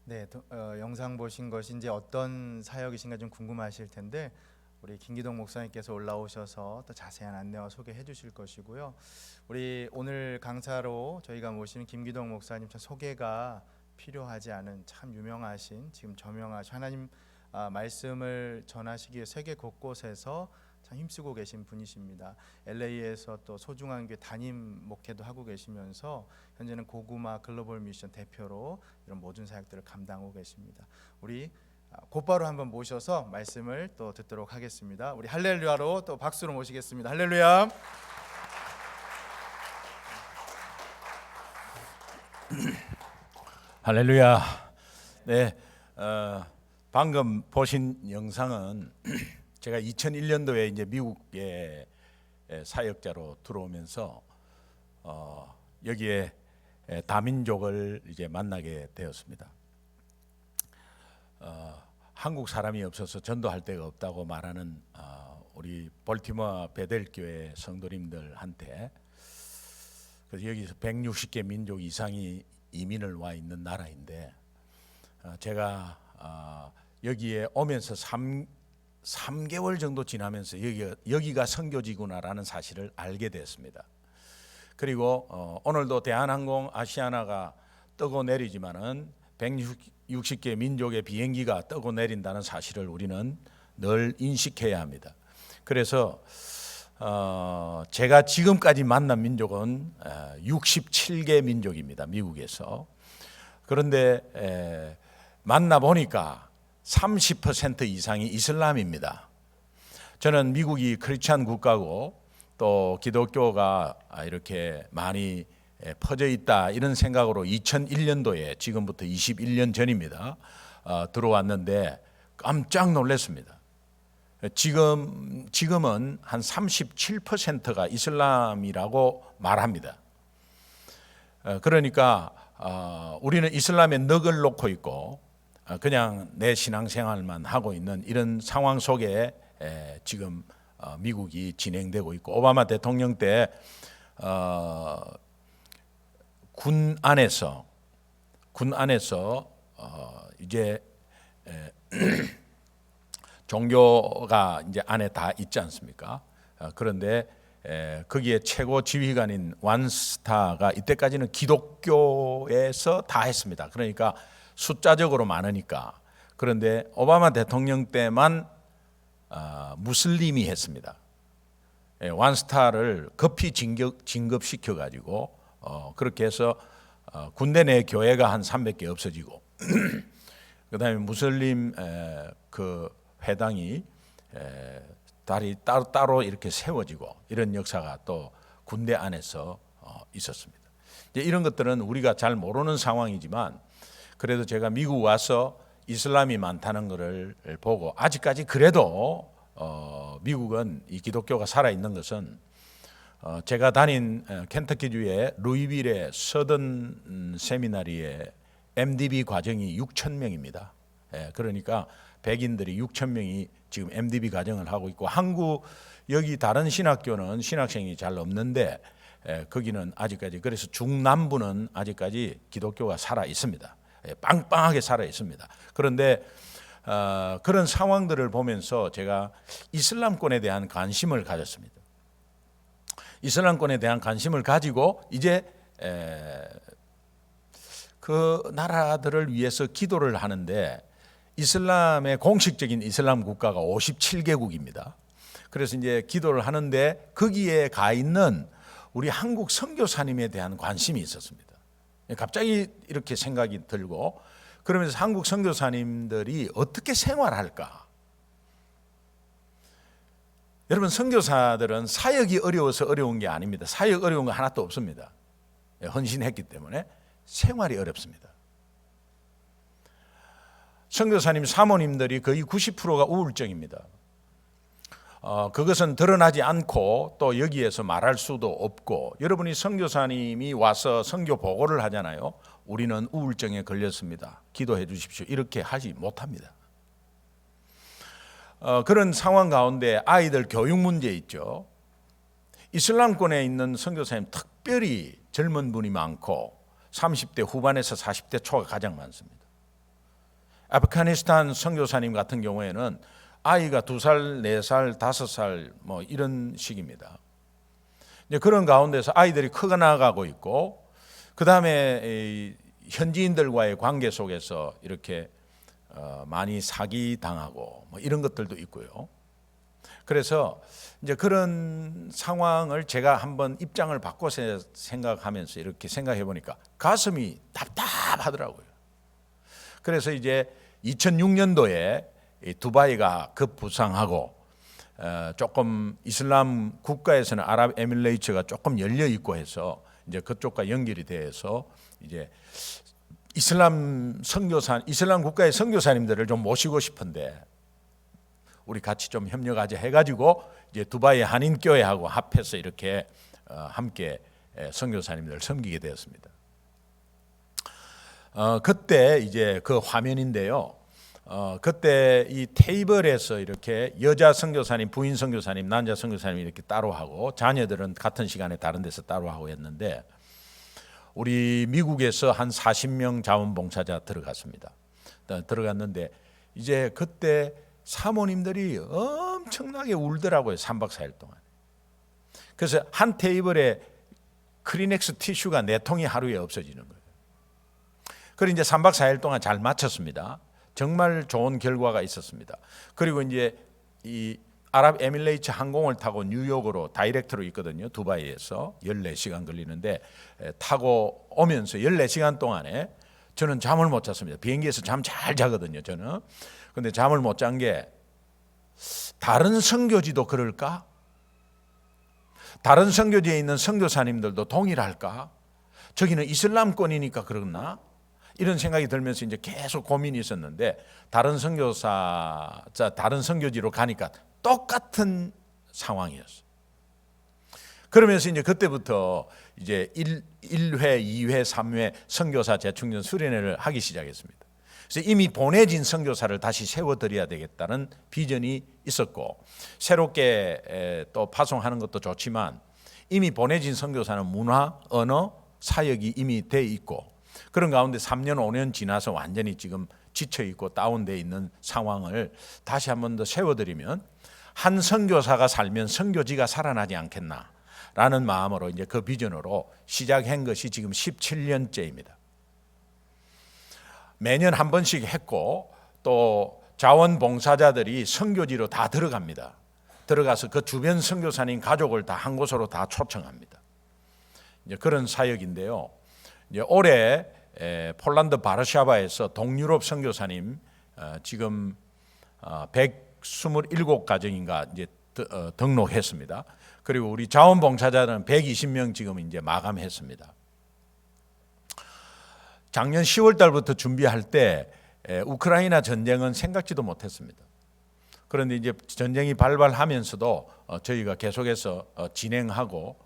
네, 영상 보신 것이 이제 어떤 사역이신가 좀 궁금하실 텐데 우리 김기동 목사님께서 올라오셔서 또 자세한 안내와 소개해 주실 것이고요. 우리 오늘 강사로 저희가 모시는 김기동 목사님 참 소개가 필요하지 않은 참 유명하신 지금 저명하신 하나님 말씀을 전하시기 위해 세계 곳곳에서 참 힘쓰고 계신 분이십니다. LA에서 또 소중한 교회 담임 목회도 하고 계시면서 현재는 고구마 글로벌 미션 대표로 이런 모든 사역들을 감당하고 계십니다. 우리 곧바로 한번 모셔서 말씀을 또 듣도록 하겠습니다. 우리 할렐루야로 또 박수로 모시겠습니다. 할렐루야. 할렐루야. 네, 방금 보신 영상은 제가 2001년도에 이제 미국에 사역자로 들어오면서 여기에 다민족을 이제 만나게 되었습니다. 한국 사람이 없어서 전도할 데가 없다고 말하는 우리 볼티모어 베델교회 성도님들한테, 그래서 여기서 160개 민족 이상이 이민을 와 있는 나라인데, 제가 여기에 오면서 3개월 정도 지나면서 여기가 선교지구나라는 사실을 알게 됐습니다. 그리고 오늘도 대한항공 아시아나가 뜨고 내리지만은 160개 민족의 비행기가 뜨고 내린다는 사실을 우리는 늘 인식해야 합니다. 그래서 제가 지금까지 만난 민족은 67개 민족입니다, 미국에서. 그런데 만나보니까 30% 이상이 이슬람입니다. 저는 미국이 크리스찬 국가고 또 기독교가 이렇게 많이 퍼져 있다 이런 생각으로 2001년도에 지금부터 21년 전입니다, 들어왔는데 깜짝 놀랐습니다. 지금은 한 37%가 이슬람이라고 말합니다. 그러니까 우리는 이슬람의 넋을 놓고 있고 그냥 내 신앙생활만 하고 있는 이런 상황 속에 지금 미국이 진행되고 있고, 오바마 대통령 때 군 안에서 이제 종교가 이제 안에 다 있지 않습니까? 그런데 거기에 최고 지휘관인 완스타가 이때까지는 기독교에서 다 했습니다. 그러니까 숫자적으로 많으니까. 그런데 오바마 대통령 때만 무슬림이 했습니다. 완스타를 급히 진급시켜 가지고 그렇게 해서 군대 내 교회가 한 300개 없어지고 그다음에 무슬림 그 회당이 다리 따로 이렇게 세워지고 이런 역사가 또 군대 안에서 있었습니다. 이제 이런 것들은 우리가 잘 모르는 상황이지만, 그래도 제가 미국 와서 이슬람이 많다는 것을 보고, 아직까지 그래도 미국은 이 기독교가 살아 있는 것은 제가 다닌 켄터키주의 루이빌의 서던 세미나리의 MDB 과정이 6,000명입니다. 그러니까 백인들이 6,000명이 지금 MDB 과정을 하고 있고, 한국 여기 다른 신학교는 신학생이 잘 없는데 거기는 아직까지, 그래서 중남부는 아직까지 기독교가 살아 있습니다. 빵빵하게 살아 있습니다. 그런데 그런 상황들을 보면서 제가 이슬람권에 대한 관심을 가졌습니다. 이슬람권에 대한 관심을 가지고 이제 그 나라들을 위해서 기도를 하는데, 이슬람의 공식적인 이슬람 국가가 57개국입니다. 그래서 이제 기도를 하는데 거기에 가 있는 우리 한국 선교사님에 대한 관심이 있었습니다. 갑자기 이렇게 생각이 들고, 그러면서 한국 선교사님들이 어떻게 생활할까? 여러분, 선교사들은 사역이 어려워서 어려운 게 아닙니다. 사역 어려운 거 하나도 없습니다. 헌신했기 때문에 생활이 어렵습니다. 선교사님 사모님들이 거의 90%가 우울증입니다. 그것은 드러나지 않고 또 여기에서 말할 수도 없고, 여러분이 선교사님이 와서 선교 보고를 하잖아요. 우리는 우울증에 걸렸습니다, 기도해 주십시오, 이렇게 하지 못합니다. 그런 상황 가운데 아이들 교육 문제 있죠. 이슬람권에 있는 선교사님 특별히 젊은 분이 많고 30대 후반에서 40대 초가 가장 많습니다. 아프가니스탄 선교사님 같은 경우에는 아이가 2살, 4살, 5살 뭐 이런 식입니다. 이제 그런 가운데서 아이들이 커 나가고 있고, 그 다음에 현지인들과의 관계 속에서 이렇게 많이 사기 당하고 뭐 이런 것들도 있고요. 그래서 이제 그런 상황을 제가 한번 입장을 바꿔서 생각하면서 이렇게 생각해 보니까 가슴이 답답하더라고요. 그래서 이제 2006년도에 두바이가 급부상하고 조금 이슬람 국가에서는 아랍에미레이트가 조금 열려 있고 해서 이제 그쪽과 연결이 돼서 이제 이슬람 국가의 선교사님들을 좀 모시고 싶은데 우리 같이 좀 협력하자 해가지고 이제 두바이 한인교회하고 합해서 이렇게 함께 선교사님들을 섬기게 되었습니다. 그때 이제 그 화면인데요. 그때 이 테이블에서 이렇게 여자 선교사님, 부인 선교사님, 남자 선교사님 이렇게 따로 하고 자녀들은 같은 시간에 다른 데서 따로 하고 했는데 우리 미국에서 한 40명 자원봉사자 들어갔습니다. 들어갔는데 이제 그때 사모님들이 엄청나게 울더라고요. 3박 4일 동안. 그래서 한 테이블에 크리넥스 티슈가 4통이 하루에 없어지는 거예요. 그리고 이제 3박 4일 동안 잘 마쳤습니다. 정말 좋은 결과가 있었습니다. 그리고 이제 이 아랍에미레이트 항공을 타고 뉴욕으로 다이렉트로 있거든요. 두바이에서 14시간 걸리는데 타고 오면서 14시간 동안에 저는 잠을 못 잤습니다. 비행기에서 잠 잘 자거든요, 저는. 근데 잠을 못 잔 게 다른 선교지도 그럴까? 다른 선교지에 있는 선교사님들도 동일할까? 저기는 이슬람권이니까 그러나? 이런 생각이 들면서 이제 계속 고민이 있었는데 다른 선교지로 가니까 똑같은 상황이었어요. 그러면서 이제 그때부터 이제 1회, 2회, 3회 선교사 재충전 수련회를 하기 시작했습니다. 그래서 이미 보내진 선교사를 다시 세워드려야 되겠다는 비전이 있었고 새롭게 또 파송하는 것도 좋지만 이미 보내진 선교사는 문화, 언어, 사역이 이미 돼 있고 그런 가운데 3년, 5년 지나서 완전히 지금 지쳐있고 다운되어 있는 상황을 다시 한 번 더 세워드리면 한 선교사가 살면 선교지가 살아나지 않겠나라는 마음으로 이제 그 비전으로 시작한 것이 지금 17년째입니다. 매년 한 번씩 했고 또 자원봉사자들이 선교지로 다 들어갑니다. 들어가서 그 주변 선교사님 가족을 다 한 곳으로 다 초청합니다. 이제 그런 사역인데요. 이제 올해 폴란드 바르샤바에서 동유럽 선교사님 지금 127가정인가 이제 등록했습니다. 그리고 우리 자원봉사자는 120명 지금 이제 마감했습니다. 작년 10월 달부터 준비할 때 우크라이나 전쟁은 생각지도 못했습니다. 그런데 이제 전쟁이 발발하면서도 저희가 계속해서 진행하고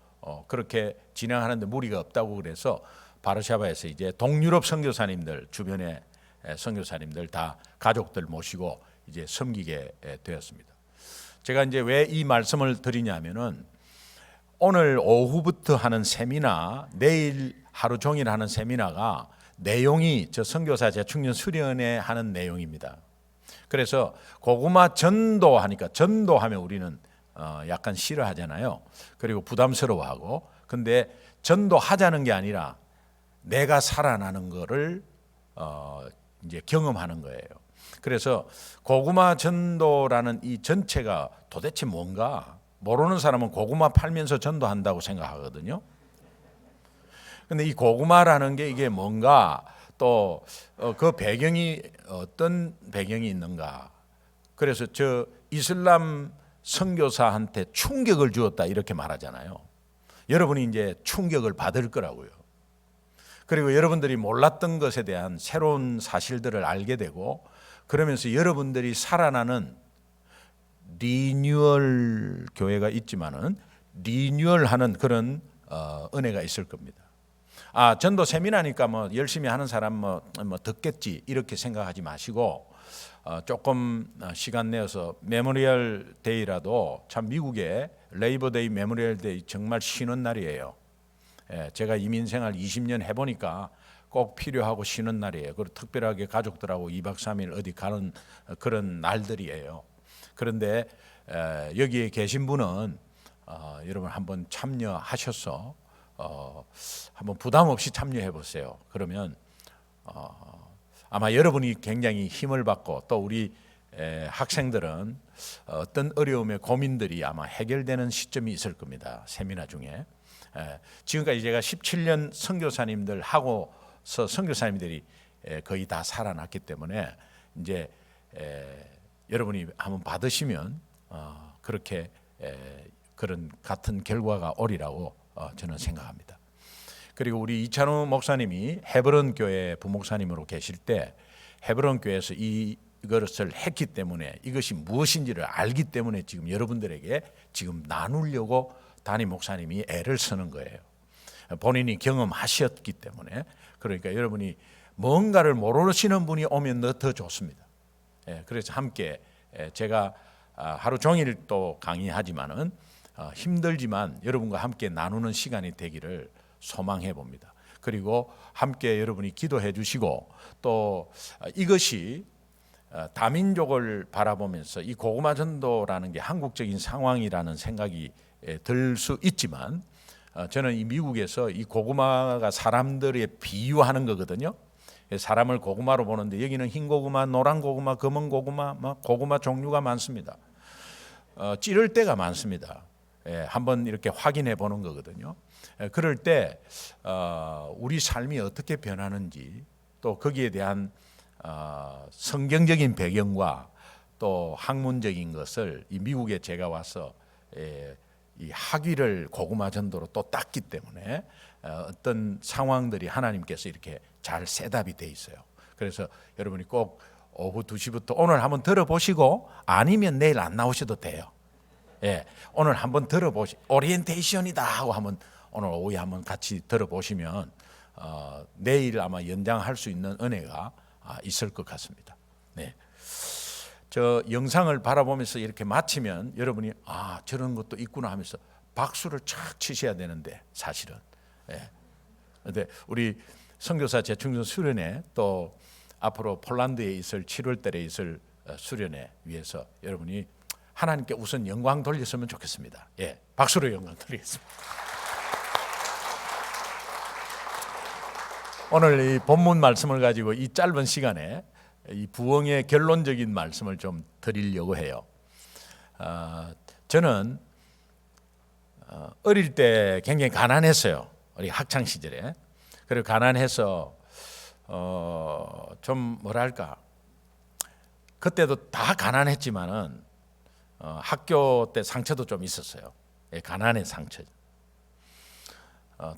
그렇게 진행하는데 무리가 없다고 그래서 바르샤바에서 이제 동유럽 선교사님들 주변에 선교사님들 다 가족들 모시고 이제 섬기게 되었습니다. 제가 이제 왜 이 말씀을 드리냐면은 오늘 오후부터 하는 세미나, 내일 하루 종일 하는 세미나가 내용이 저 선교사 재충전 수련회 하는 내용입니다. 그래서 고구마 전도하니까 전도하면 우리는 약간 싫어하잖아요. 그리고 부담스러워하고. 근데 전도하자는 게 아니라 내가 살아나는 거를 이제 경험하는 거예요. 그래서 고구마 전도라는 이 전체가 도대체 뭔가 모르는 사람은 고구마 팔면서 전도한다고 생각하거든요. 근데 이 고구마라는 게 이게 뭔가 또 그 배경이 어떤 배경이 있는가. 그래서 저 이슬람 선교사한테 충격을 주었다 이렇게 말하잖아요. 여러분이 이제 충격을 받을 거라고요. 그리고 여러분들이 몰랐던 것에 대한 새로운 사실들을 알게 되고 그러면서 여러분들이 살아나는 리뉴얼 교회가 있지만은 리뉴얼하는 그런 은혜가 있을 겁니다. 아, 전도 세미나니까 뭐 열심히 하는 사람 뭐 듣겠지 이렇게 생각하지 마시고 조금 시간 내어서 메모리얼 데이라도 참 미국의 레이버 데이, 메모리얼 데이 정말 쉬는 날이에요. 제가 이민 생활 20년 해보니까 꼭 필요하고 쉬는 날이에요. 그리고 특별하게 가족들하고 2박 3일 어디 가는 그런 날들이에요. 그런데 여기에 계신 분은 여러분 한번 참여하셔서 한번 부담 없이 참여해 보세요. 그러면 아마 여러분이 굉장히 힘을 받고 또 우리 학생들은 어떤 어려움의 고민들이 아마 해결되는 시점이 있을 겁니다. 세미나 중에. 지금까지 제가 17년 선교사님들 하고서 선교사님들이 거의 다 살아났기 때문에 이제 여러분이 한번 받으시면 그렇게 그런 같은 결과가 오리라고 저는 생각합니다. 그리고 우리 이찬우 목사님이 헤브론 교회 부목사님으로 계실 때 헤브론 교회에서 이것을 했기 때문에 이것이 무엇인지를 알기 때문에 지금 여러분들에게 지금 나누려고 담임 목사님이 애를 쓰는 거예요. 본인이 경험하셨기 때문에. 그러니까 여러분이 뭔가를 모르시는 분이 오면 더 좋습니다. 그래서 함께 제가 하루 종일 또 강의하지만은 힘들지만 여러분과 함께 나누는 시간이 되기를 소망해 봅니다. 그리고 함께 여러분이 기도해 주시고 또 이것이 다민족을 바라보면서 이 고구마 전도라는 게 한국적인 상황이라는 생각이 들 수 있지만 저는 이 미국에서 이 고구마가 사람들의 비유하는 거거든요. 사람을 고구마로 보는데 여기는 흰 고구마, 노란 고구마, 검은 고구마, 고구마 종류가 많습니다. 찌를 때가 많습니다. 한번 이렇게 확인해 보는 거거든요. 그럴 때 우리 삶이 어떻게 변하는지 또 거기에 대한 성경적인 배경과 또 학문적인 것을 이 미국에 제가 와서 이 학위를 고구마 전도로 또 땄기 때문에 어떤 상황들이 하나님께서 이렇게 잘 셋업이 돼 있어요. 그래서 여러분이 꼭 오후 2시부터 오늘 한번 들어보시고 아니면 내일 안 나오셔도 돼요. 오늘 한번 들어보시 오리엔테이션이다 하고 한번 오늘 오후에 한번 같이 들어보시면 내일 아마 연장할 수 있는 은혜가 있을 것 같습니다. 네. 저 영상을 바라보면서 이렇게 마치면 여러분이 저런 것도 있구나 하면서 박수를 착 치셔야 되는데 사실은. 근데 우리 선교사 재충전 수련회 또 앞으로 폴란드에 있을 7월달에 있을 수련회 위해서 여러분이 하나님께 우선 영광 돌렸으면 좋겠습니다. 박수로 영광 돌리겠습니다. 오늘 이 본문 말씀을 가지고 이 짧은 시간에 이 부흥의 결론적인 말씀을 좀 드리려고 해요. 저는 어릴 때 굉장히 가난했어요. 우리 학창 시절에. 그리고 가난해서 좀 뭐랄까 그때도 다 가난했지만은 학교 때 상처도 좀 있었어요. 가난의 상처.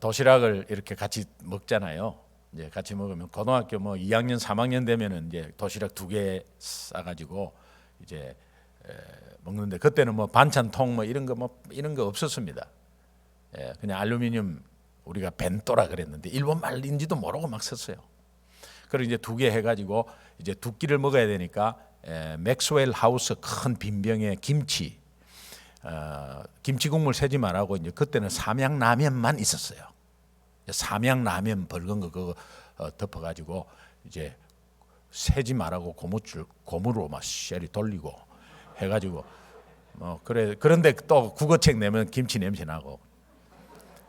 도시락을 이렇게 같이 먹잖아요. 이제 같이 먹으면 고등학교 2학년, 3학년 되면은 이제 도시락 2개 싸가지고 이제 먹는데 그때는 반찬통 이런 거 없었습니다. 그냥 알루미늄 우리가 벤또라 그랬는데 일본 말인지도 모르고 막 썼어요. 그리고 이제 2개 해가지고 이제 2끼를 먹어야 되니까 맥스웰 하우스 큰 빈병에 김치, 김치 국물 세지 말라고 이제 그때는 삼양라면만 있었어요. 삼양라면 벌건 거 그거 덮어가지고 이제 세지 말라고 고무로 막 쉐리 돌리고 해가지고 그런데 또 국어책 내면 김치 냄새 나고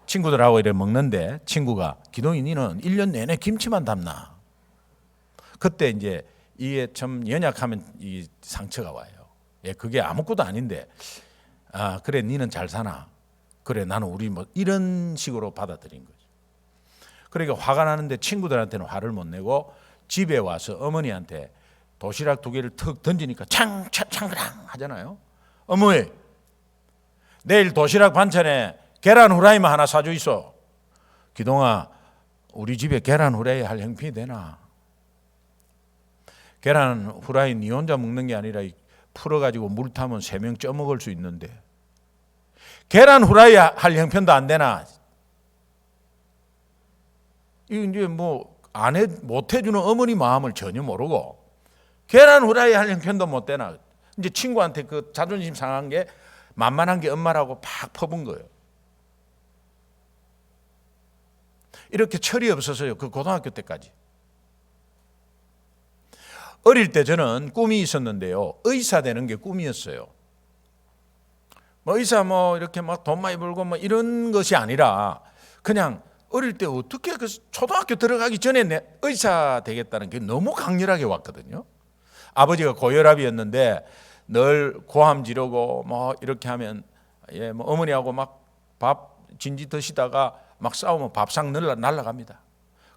친구들하고 이래 먹는데 친구가 기동이 니는 1년 내내 김치만 담나. 그때 이제 이게 좀 연약하면 이 상처가 와요. 그게 아무것도 아닌데 그래 니는 잘 사나. 그래 나는 우리 이런 식으로 받아들인 거죠. 그러니까 화가 나는데 친구들한테는 화를 못 내고 집에 와서 어머니한테 도시락 2개를 턱 던지니까 창그랑 하잖아요. 어머니 내일 도시락 반찬에 계란 후라이만 하나 사줘 있어. 기동아 우리 집에 계란 후라이 할 형편이 되나? 계란 후라이 니 혼자 먹는 게 아니라 풀어가지고 물 타면 3명 쪄먹을 수 있는데 계란 후라이 할 형편도 안 되나? 이거 이제 못 해주는 어머니 마음을 전혀 모르고 계란 후라이 할 형편도 못 되나? 이제 친구한테 그 자존심 상한 게 만만한 게 엄마라고 팍 퍼본 거예요. 이렇게 철이 없어서요. 그 고등학교 때까지. 어릴 때 저는 꿈이 있었는데요. 의사 되는 게 꿈이었어요. 뭐 의사 뭐 이렇게 막 돈 많이 벌고 뭐 이런 것이 아니라 그냥 어릴 때 어떻게 그 초등학교 들어가기 전에 내 의사 되겠다는 게 너무 강렬하게 왔거든요. 아버지가 고혈압이었는데 늘 고함 지르고 뭐 이렇게 하면 뭐 어머니하고 막 밥 진지 드시다가 막 싸우면 밥상 날라갑니다.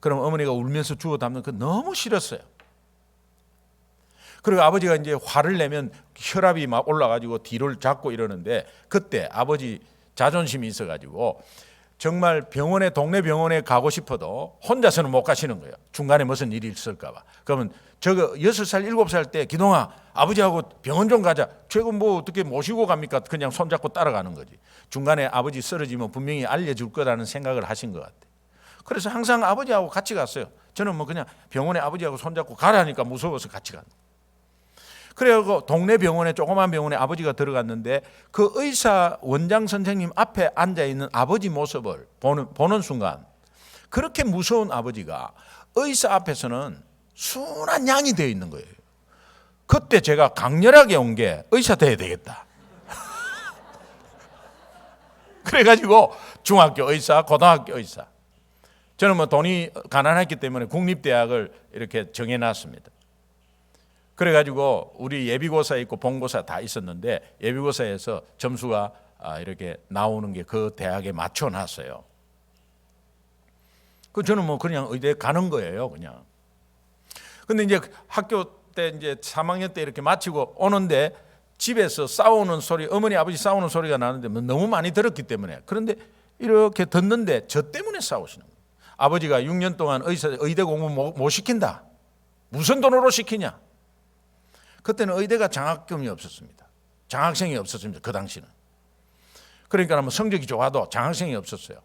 그럼 어머니가 울면서 주워 담는 거 너무 싫었어요. 그리고 아버지가 이제 화를 내면 혈압이 막 올라가지고 뒤를 잡고 이러는데 그때 아버지 자존심이 있어가지고 정말 병원에 동네 병원에 가고 싶어도 혼자서는 못 가시는 거예요. 중간에 무슨 일이 있을까 봐. 그러면 저거 6살 7살 때 기동아 아버지하고 병원 좀 가자. 최근 뭐 어떻게 모시고 갑니까? 그냥 손잡고 따라가는 거지. 중간에 아버지 쓰러지면 분명히 알려줄 거라는 생각을 하신 것 같아요. 그래서 항상 아버지하고 같이 갔어요. 저는 뭐 그냥 병원에 아버지하고 손잡고 가라니까 무서워서 같이 갔어요. 그래서 동네 병원에 조그만 병원에 아버지가 들어갔는데 그 의사 원장 선생님 앞에 앉아 있는 아버지 모습을 보는 순간 그렇게 무서운 아버지가 의사 앞에서는 순한 양이 되어 있는 거예요. 그때 제가 강렬하게 온 게 의사 돼야 되겠다. 그래가지고 중학교 의사, 고등학교 의사. 저는 뭐 돈이 가난했기 때문에 국립대학을 이렇게 정해놨습니다. 그래가지고 우리 예비고사 있고 본고사 다 있었는데 예비고사에서 점수가 이렇게 나오는 게 그 대학에 맞춰놨어요. 그 저는 뭐 그냥 의대 가는 거예요, 그냥. 근데 이제 학교 때 이제 3학년 때 이렇게 마치고 오는데 집에서 싸우는 소리, 어머니 아버지 싸우는 소리가 나는데 너무 많이 들었기 때문에 그런데 이렇게 듣는데 저 때문에 싸우시는 거예요. 아버지가 6년 동안 의대 공부 못 시킨다. 무슨 돈으로 시키냐? 그때는 의대가 장학금이 없었습니다. 장학생이 없었습니다. 그 당시는. 그러니까 뭐 성적이 좋아도 장학생이 없었어요.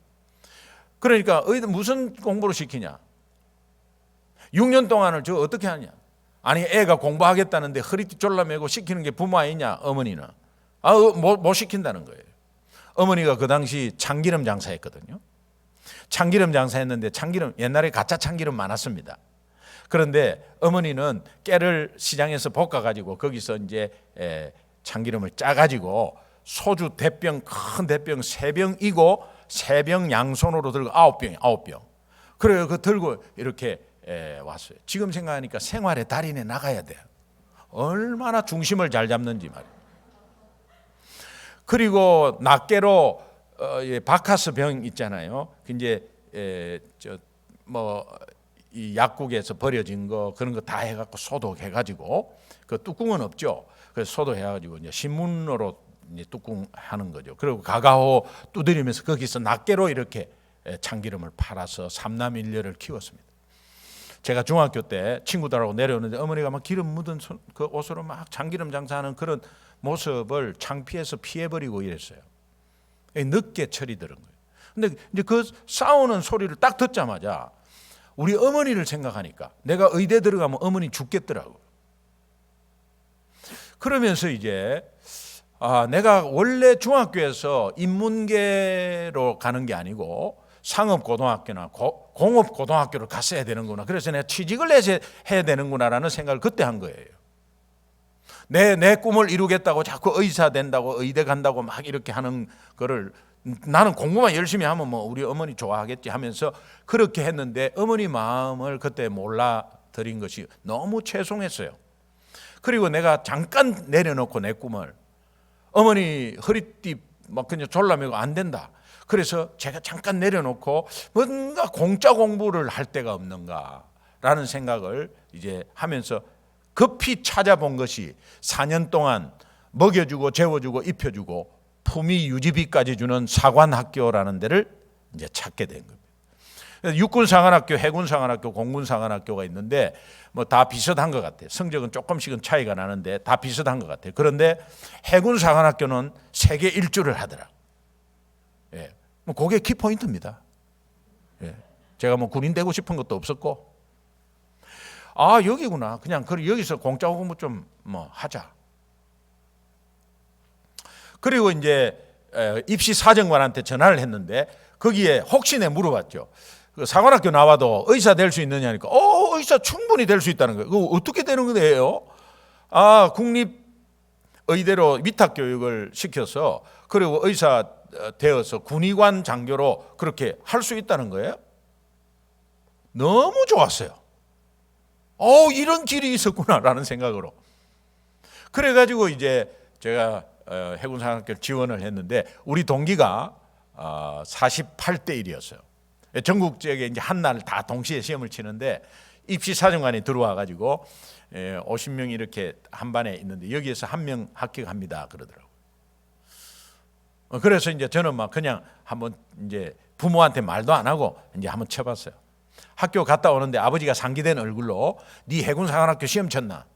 그러니까 의대 무슨 공부를 시키냐? 6년 동안을 저 어떻게 하냐? 아니 애가 공부하겠다는데 허리띠 졸라매고 시키는 게 부모 아니냐? 어머니는. 못 시킨다는 거예요. 어머니가 그 당시 참기름 장사했거든요. 참기름 장사했는데 참기름 옛날에 가짜 참기름 많았습니다. 그런데 어머니는 깨를 시장에서 볶아가지고 거기서 이제 참기름을 짜가지고 소주 대병 큰 대병 3병이고 3병 양손으로 들고 9병. 그래요. 그 들고 이렇게 왔어요. 지금 생각하니까 생활의 달인에 나가야 돼요. 얼마나 중심을 잘 잡는지 말이에요. 그리고 낱개로 바카스 병 있잖아요. 이제 이 약국에서 버려진 거 그런 거 다 해갖고 소독해가지고 그 뚜껑은 없죠. 그래서 소독해가지고 이제 신문으로 이제 뚜껑 하는 거죠. 그리고 가가호 두드리면서 거기서 낱개로 이렇게 참기름을 팔아서 3남 1녀를 키웠습니다. 제가 중학교 때 친구들하고 내려오는데 어머니가 막 기름 묻은 그 옷으로 막 참기름 장사하는 그런 모습을 창피해서 피해버리고 이랬어요. 늦게 철이 들은 거예요. 근데 이제 그 싸우는 소리를 딱 듣자마자 우리 어머니를 생각하니까 내가 의대 들어가면 어머니 죽겠더라고요. 그러면서 이제 내가 원래 중학교에서 인문계로 가는 게 아니고 상업고등학교나 공업고등학교를 갔어야 되는구나. 그래서 내가 취직을 해야 되는구나라는 생각을 그때 한 거예요. 내 꿈을 이루겠다고 자꾸 의사 된다고 의대 간다고 막 이렇게 하는 거를 나는 공부만 열심히 하면 뭐 우리 어머니 좋아하겠지 하면서 그렇게 했는데 어머니 마음을 그때 몰라드린 것이 너무 죄송했어요. 그리고 내가 잠깐 내려놓고 내 꿈을 어머니 허리띠 막 그냥 졸라매고 안 된다. 그래서 제가 잠깐 내려놓고 뭔가 공짜 공부를 할 데가 없는가라는 생각을 이제 하면서 급히 찾아본 것이 4년 동안 먹여주고 재워주고 입혀주고 품위 유지비까지 주는 사관학교라는 데를 이제 찾게 된 겁니다. 육군사관학교, 해군사관학교, 공군사관학교가 있는데 뭐 다 비슷한 것 같아요. 성적은 조금씩은 차이가 나는데 다 비슷한 것 같아요. 그런데 해군사관학교는 세계 일주를 하더라. 뭐 그게 키포인트입니다. 제가 뭐 군인 되고 싶은 것도 없었고, 여기구나. 그냥 여기서 공짜 공부 좀 뭐 하자. 그리고 이제 입시 사정관한테 전화를 했는데 거기에 혹시 내 물어봤죠. 그 사관학교 나와도 의사 될 수 있느냐니까 의사 충분히 될 수 있다는 거예요. 그거 어떻게 되는 거예요? 국립의대로 위탁 교육을 시켜서 그리고 의사 되어서 군의관 장교로 그렇게 할 수 있다는 거예요. 너무 좋았어요. 이런 길이 있었구나라는 생각으로. 그래가지고 이제 제가 해군사관학교 지원을 했는데 우리 동기가 48대 1이었어요. 전국지역에 이제 한 날 다 동시에 시험을 치는데 입시 사정관이 들어와 가지고 50명이 이렇게 한 반에 있는데 여기에서 한 명 합격합니다 그러더라고요. 그래서 이제 저는 막 그냥 한번 이제 부모한테 말도 안 하고 이제 한번 쳐봤어요. 학교 갔다 오는데 아버지가 상기된 얼굴로 네 해군사관학교 시험 쳤나?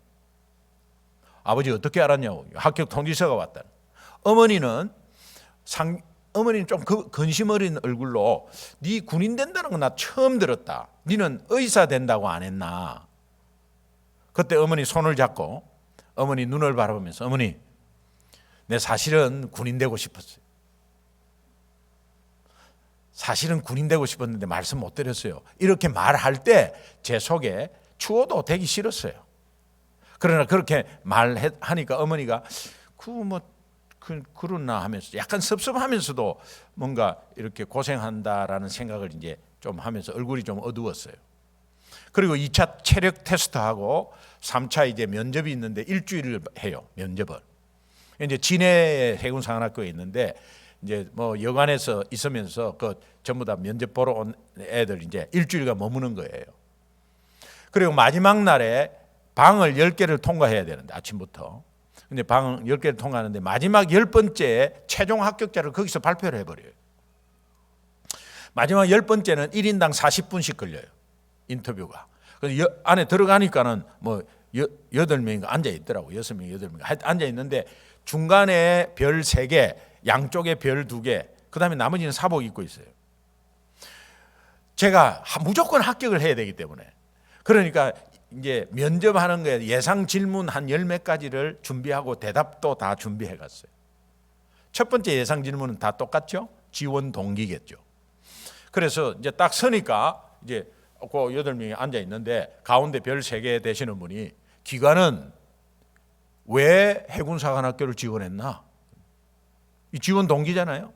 아버지 어떻게 알았냐고. 합격 통지서가 왔다. 어머니는 좀 근심 어린 얼굴로 네 군인 된다는 건 나 처음 들었다. 네는 의사 된다고 안 했나? 그때 어머니 손을 잡고 어머니 눈을 바라보면서 어머니 내 사실은 군인 되고 싶었어요. 사실은 군인 되고 싶었는데 말씀 못 드렸어요. 이렇게 말할 때 제 속에 추워도 되기 싫었어요. 그러나 그렇게 말하니까 어머니가 그러나 하면서 약간 섭섭하면서도 뭔가 이렇게 고생한다라는 생각을 이제 좀 하면서 얼굴이 좀 어두웠어요. 그리고 2차 체력 테스트하고 3차 이제 면접이 있는데 일주일을 해요. 면접을. 이제 진해 해군사관학교에 있는데 이제 뭐 여관에서 있으면서 그 전부 다 면접 보러 온 애들 이제 일주일간 머무는 거예요. 그리고 마지막 날에 방을 10개를 통과해야 되는데 아침부터. 근데 방 10개를 통과하는데 마지막 10번째에 최종 합격자를 거기서 발표를 해버려요. 마지막 10번째는 1인당 40분씩 걸려요. 인터뷰가. 그래서 안에 들어가니까는 뭐 8명인가 앉아 있더라고요. 6명, 8명 앉아 있는데 중간에 별 3개, 양쪽에 별 2개, 그 다음에 나머지는 사복 입고 있어요. 제가 무조건 합격을 해야 되기 때문에. 그러니까 이제 면접하는 거에 예상 질문 한 10몇 가지를 준비하고 대답도 다 준비해 갔어요. 첫 번째 예상 질문은 다 똑같죠? 지원 동기겠죠. 그래서 이제 딱 서니까 이제 그 8명이 앉아 있는데 가운데 별 3개 되시는 분이 기관은 왜 해군사관학교를 지원했나? 이 지원 동기잖아요.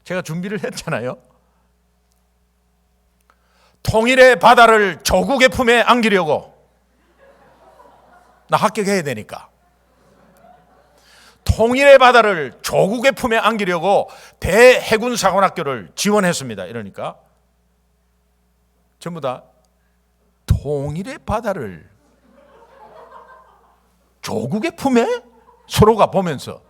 제가 준비를 했잖아요. 통일의 바다를 조국의 품에 안기려고. 나 합격해야 되니까. 통일의 바다를 조국의 품에 안기려고 대해군사관학교를 지원했습니다. 이러니까 전부 다 통일의 바다를 조국의 품에? 서로가 보면서.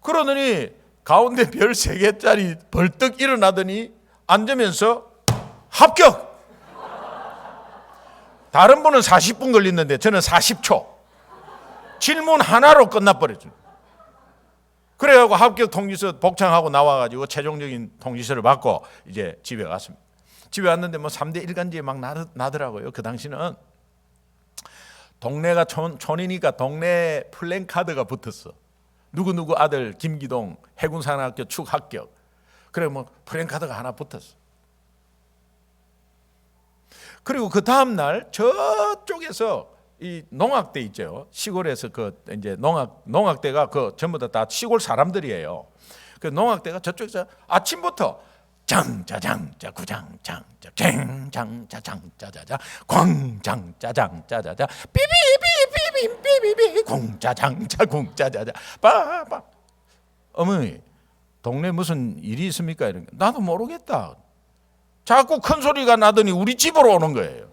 그러더니 가운데 별 3개짜리 벌떡 일어나더니 앉으면서 합격! 다른 분은 40분 걸렸는데 저는 40초. 질문 하나로 끝나버렸죠. 그래가지고 합격 통지서 복창하고 나와가지고 최종적인 통지서를 받고 이제 집에 갔습니다. 집에 왔는데 뭐 3대 일간지에 막 나더라고요. 그 당시는 동네가 촌이니까 동네 플랜카드가 붙었어. 누구누구 아들 김기동 해군사관학교 축 합격. 그래 뭐 플랜카드가 하나 붙었어. 그리고 그 다음 날 저쪽에서 이 농악대 있죠. 시골에서 그 이제 농악대가 그 전부 다 시골 사람들이에요. 그 농악대가 저쪽에서 아침부터 장짜장 짜구장 장짜 쟁장짜장 짜자자 광장 짜장 짜자자 삐비비비비비비 공짜장 짜공짜자자 빠빠. 어머니 동네 무슨 일이 있습니까? 이런 거. 나도 모르겠다. 자꾸 큰 소리가 나더니 우리 집으로 오는 거예요.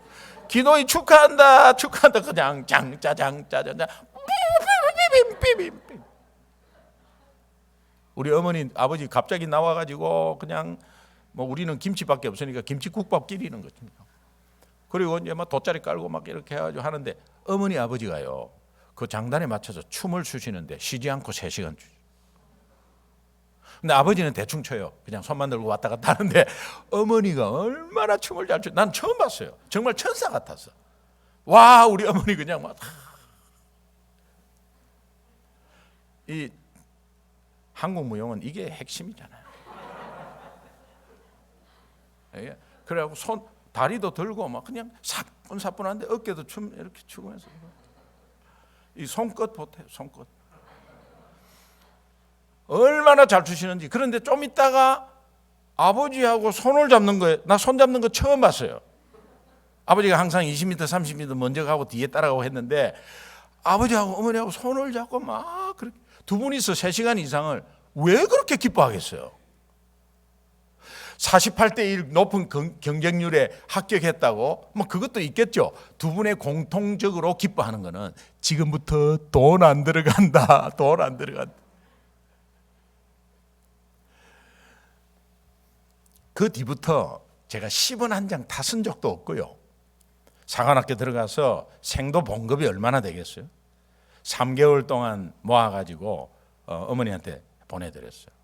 기동이 축하한다 축하한다 그냥 장짜장 짜자자 삐비비비비비. 우리 어머니 아버지 갑자기 나와가지고 그냥 뭐 우리는 김치밖에 없으니까 김치국밥 끼리는 거죠. 그리고 이제 막 돗자리 깔고 막 이렇게 해가지고 하는데 어머니 아버지가요 그 장단에 맞춰서 춤을 추시는데 쉬지 않고 3시간 추죠. 근데 아버지는 대충 춰요. 그냥 손만 들고 왔다 갔다 하는데 어머니가 얼마나 춤을 잘 춰. 난 처음 봤어요. 정말 천사 같았어. 와 우리 어머니 그냥 막 이 한국 무용은 이게 핵심이잖아요. 그래갖고 다리도 들고 막 그냥 사뿐사뿐한데 어깨도 이렇게 추면서 이 손끝 보세요. 손끝 얼마나 잘 추시는지. 그런데 좀 있다가 아버지하고 손을 잡는 거예요. 나 손 잡는 거 처음 봤어요. 아버지가 항상 20m 30m 먼저 가고 뒤에 따라가고 했는데 아버지하고 어머니하고 손을 잡고 막 그렇게 두 분이서 3시간 이상을 왜 그렇게 기뻐하겠어요? 48대 1 높은 경쟁률에 합격했다고 뭐 그것도 있겠죠. 두 분의 공통적으로 기뻐하는 거는 지금부터 돈 안 들어간다. 돈 안 들어간다. 그 뒤부터 제가 10원 한 장 다 쓴 적도 없고요. 사관학교 들어가서 생도 봉급이 얼마나 되겠어요? 3개월 동안 모아가지고 어머니한테 보내드렸어요.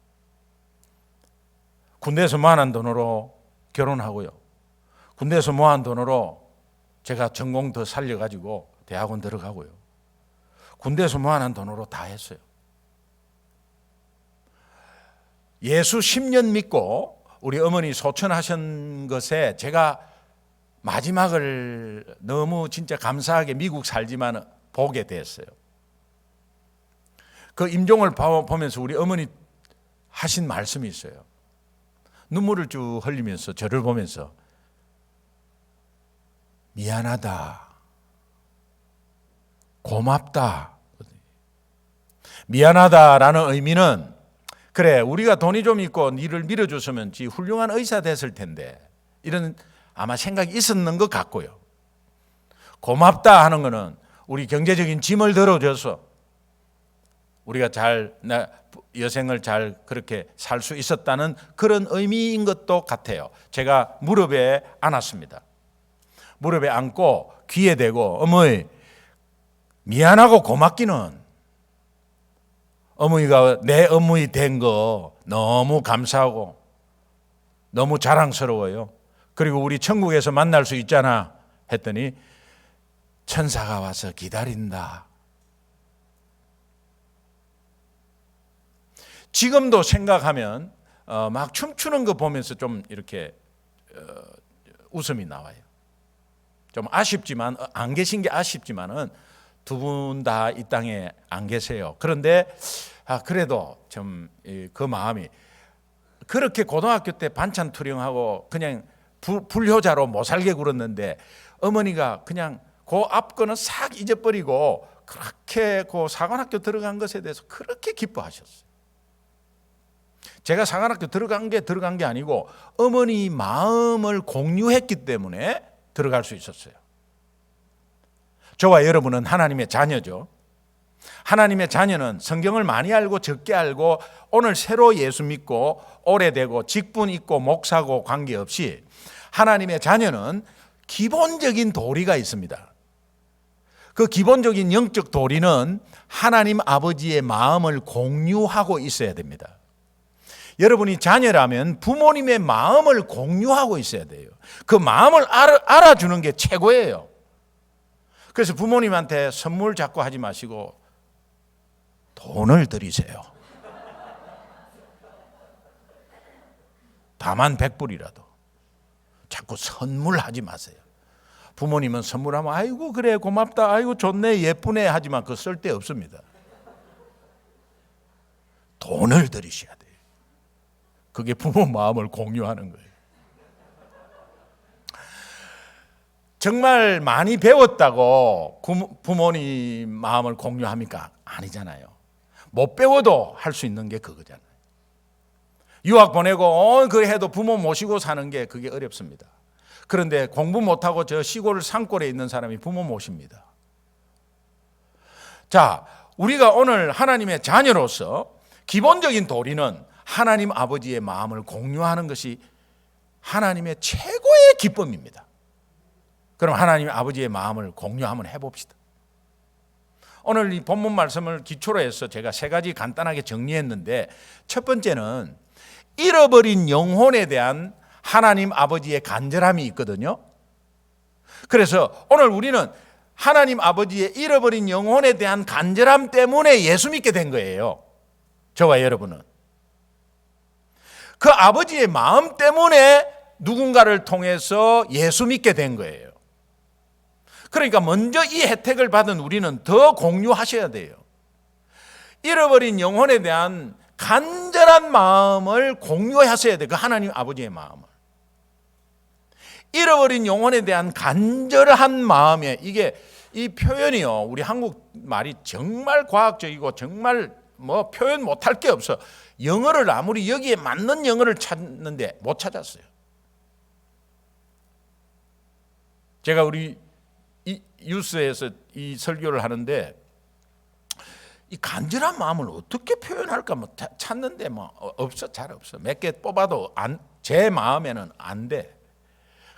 군대에서 모아놓은 돈으로 결혼하고요. 군대에서 모아놓은 돈으로 제가 전공 더 살려가지고 대학원 들어가고요. 군대에서 모아놓은 돈으로 다 했어요. 예수 10년 믿고 우리 어머니 소천하신 것에 제가 마지막을 너무 진짜 감사하게 미국 살지만 보게 됐어요. 그 임종을 보면서 우리 어머니 하신 말씀이 있어요. 눈물을 쭉 흘리면서 저를 보면서 미안하다, 고맙다. 미안하다라는 의미는 그래 우리가 돈이 좀 있고 니를 밀어줬으면 훌륭한 의사 됐을 텐데 이런 아마 생각이 있었는 것 같고요. 고맙다 하는 것은 우리 경제적인 짐을 덜어줘서 우리가 여생을 잘 그렇게 살 수 있었다는 그런 의미인 것도 같아요. 제가 무릎에 안았습니다. 무릎에 안고 귀에 대고 어머니 미안하고 고맙기는 어머니가 내 어머니 된 거 너무 감사하고 너무 자랑스러워요. 그리고 우리 천국에서 만날 수 있잖아 했더니 천사가 와서 기다린다. 지금도 생각하면 막 춤추는 거 보면서 좀 이렇게 웃음이 나와요. 좀 아쉽지만 안 계신 게 아쉽지만은 두 분 다 이 땅에 안 계세요. 그런데 그래도 좀 그 마음이 그렇게 고등학교 때 반찬 투령하고 그냥 불효자로 못 살게 굴었는데 어머니가 그냥 그 앞거는 싹 잊어버리고 그렇게 그 사관학교 들어간 것에 대해서 그렇게 기뻐하셨어요. 제가 사관학교 들어간 게 아니고 어머니 마음을 공유했기 때문에 들어갈 수 있었어요. 저와 여러분은 하나님의 자녀죠. 하나님의 자녀는 성경을 많이 알고 적게 알고 오늘 새로 예수 믿고 오래되고 직분 있고 목사고 관계없이 하나님의 자녀는 기본적인 도리가 있습니다. 그 기본적인 영적 도리는 하나님 아버지의 마음을 공유하고 있어야 됩니다. 여러분이 자녀라면 부모님의 마음을 공유하고 있어야 돼요. 그 마음을 알아주는 게 최고예요. 그래서 부모님한테 선물 자꾸 하지 마시고 돈을 드리세요. 다만 100불이라도 자꾸 선물하지 마세요. 부모님은 선물하면 아이고 그래 고맙다 아이고 좋네 예쁘네 하지만 그거 쓸데없습니다. 돈을 드리셔야 돼요. 그게 부모 마음을 공유하는 거예요. 정말 많이 배웠다고 부모님 마음을 공유합니까? 아니잖아요. 못 배워도 할 수 있는 게 그거잖아요. 유학 보내고 그래 해도 부모 모시고 사는 게 그게 어렵습니다. 그런데 공부 못하고 저 시골 산골에 있는 사람이 부모 모십니다. 자, 우리가 오늘 하나님의 자녀로서 기본적인 도리는 하나님 아버지의 마음을 공유하는 것이 하나님의 최고의 기쁨입니다. 그럼 하나님 아버지의 마음을 공유 한번 해봅시다. 오늘 이 본문 말씀을 기초로 해서 제가 3가지 간단하게 정리했는데 첫 번째는 잃어버린 영혼에 대한 하나님 아버지의 간절함이 있거든요. 그래서 오늘 우리는 하나님 아버지의 잃어버린 영혼에 대한 간절함 때문에 예수 믿게 된 거예요. 저와 여러분은. 그 아버지의 마음 때문에 누군가를 통해서 예수 믿게 된 거예요. 그러니까 먼저 이 혜택을 받은 우리는 더 공유하셔야 돼요. 잃어버린 영혼에 대한 간절한 마음을 공유하셔야 돼요. 그 하나님 아버지의 마음을. 잃어버린 영혼에 대한 간절한 마음에, 이게 이 표현이요, 우리 한국 말이 정말 과학적이고 정말 뭐 표현 못할 게 없어. 영어를 아무리 여기에 맞는 영어를 찾는데 못 찾았어요. 제가 우리 이 유스에서 이 설교를 하는데 이 간절한 마음을 어떻게 표현할까 뭐 찾는데 뭐 없어, 잘 없어. 몇 개 뽑아도 제 마음에는 안 돼.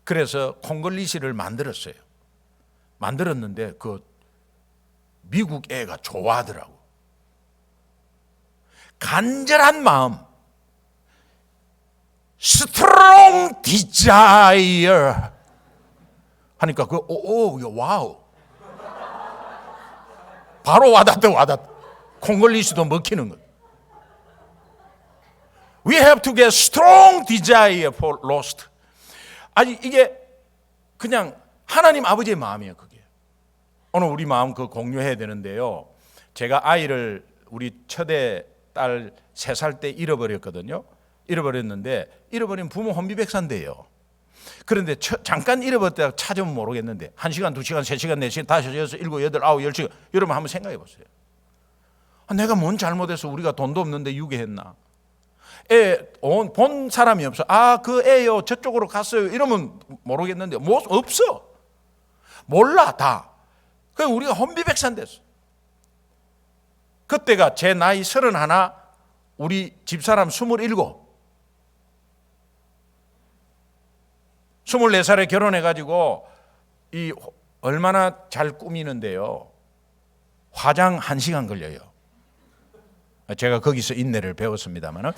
그래서 콩글리시를 만들었어요. 만들었는데 그 미국 애가 좋아하더라고. 간절한 마음, strong desire 하니까 와우, 바로 와닿다. 콩글리시도 먹히는 거. We have to get strong desire for lost. 아니 이게 그냥 하나님 아버지의 마음이에요. 그게 오늘 우리 마음 그 공유해야 되는데요. 제가 아이를 우리 첫애 딸 3살 때 잃어버렸거든요. 잃어버렸는데 잃어버린 부모 혼비백산돼요. 그런데 잠깐 잃어버렸다가 찾으면 모르겠는데 1시간, 2시간, 3시간, 4시간, 5, 6, 7, 8, 9, 10시간. 여러분 한번 생각해 보세요. 내가 뭔 잘못해서 우리가 돈도 없는데 유괴했나? 애 본 사람이 없어. 그 애요 저쪽으로 갔어요. 이러면 모르겠는데 뭐 없어. 몰라 다. 그래서 우리가 혼비백산 됐어. 그때가 제 나이 31, 우리 집사람 27. 24살에 결혼해가지고 이 얼마나 잘 꾸미는데요. 화장 1시간 걸려요. 제가 거기서 인내를 배웠습니다만은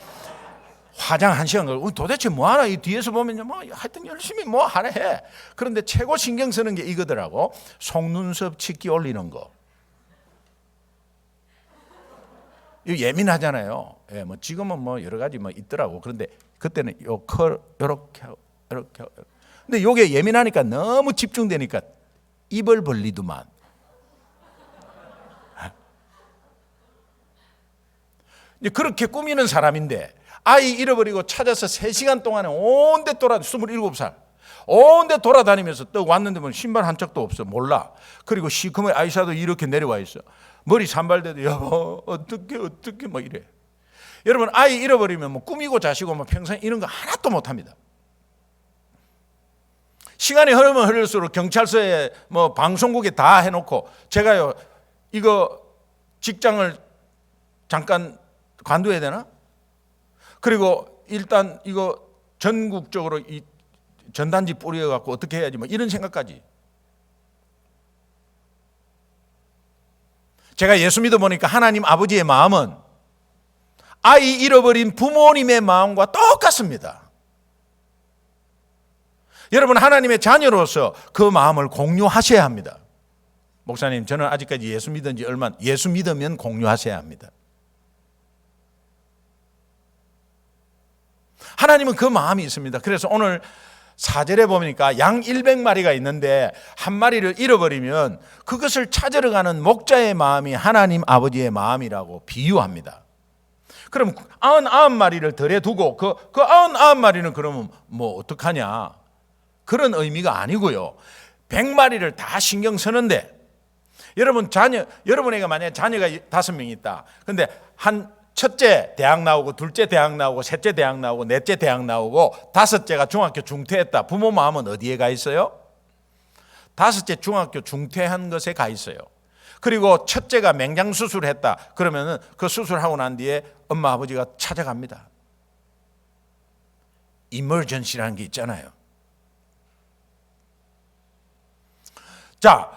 화장 1시간 걸리고 도대체 뭐하나 이 뒤에서 보면 뭐 하여튼 열심히 뭐 하나 해. 그런데 최고 신경 쓰는 게 이거더라고. 속눈썹 짙게 올리는 거. 이거 예민하잖아요. 예, 뭐 지금은 뭐 여러 가지 뭐 있더라고. 그런데 그때는 요렇게 하고 이렇게 하고. 근데 요게 예민하니까 너무 집중되니까 입을 벌리더만. 이제 그렇게 꾸미는 사람인데 아이 잃어버리고 찾아서 3시간 동안에 온데 27살 온데 돌아다니면서 떡 왔는데 뭐 신발 한 짝도 없어. 몰라. 그리고 시커먼 아이샤도 이렇게 내려와 있어. 머리 산발대도 여보 어떻게 뭐 이래. 여러분 아이 잃어버리면 뭐 꾸미고 자시고 뭐 평생 이런 거 하나도 못합니다. 시간이 흐르면 흐를수록 경찰서에 뭐 방송국에 다 해놓고 제가요 이거 직장을 잠깐 관둬야 되나? 그리고 일단 이거 전국적으로 이 전단지 뿌려갖고 어떻게 해야지 뭐 이런 생각까지. 제가 예수 믿어보니까 하나님 아버지의 마음은 아이 잃어버린 부모님의 마음과 똑같습니다. 여러분 하나님의 자녀로서 그 마음을 공유하셔야 합니다. 목사님 저는 아직까지 예수 믿은 지 얼마, 예수 믿으면 공유하셔야 합니다. 하나님은 그 마음이 있습니다. 그래서 오늘 4절에 보니까 양 100마리가 있는데 한 마리를 잃어버리면 그것을 찾으러 가는 목자의 마음이 하나님 아버지의 마음이라고 비유합니다. 그럼 99마리를 덜에 두고 그 99마리는 그러면 뭐 어떡하냐? 그런 의미가 아니고요. 100마리를 다 신경 쓰는데 여러분 여러분에게 만약에 자녀가 5명 있다. 근데 첫째 대학 나오고 둘째 대학 나오고 셋째 대학 나오고 넷째 대학 나오고 다섯째가 중학교 중퇴했다. 부모 마음은 어디에 가 있어요? 다섯째 중학교 중퇴한 것에 가 있어요. 그리고 첫째가 맹장 수술을 했다. 그러면은 그 수술하고 난 뒤에 엄마 아버지가 찾아갑니다. 이머전시라는 게 있잖아요. 자,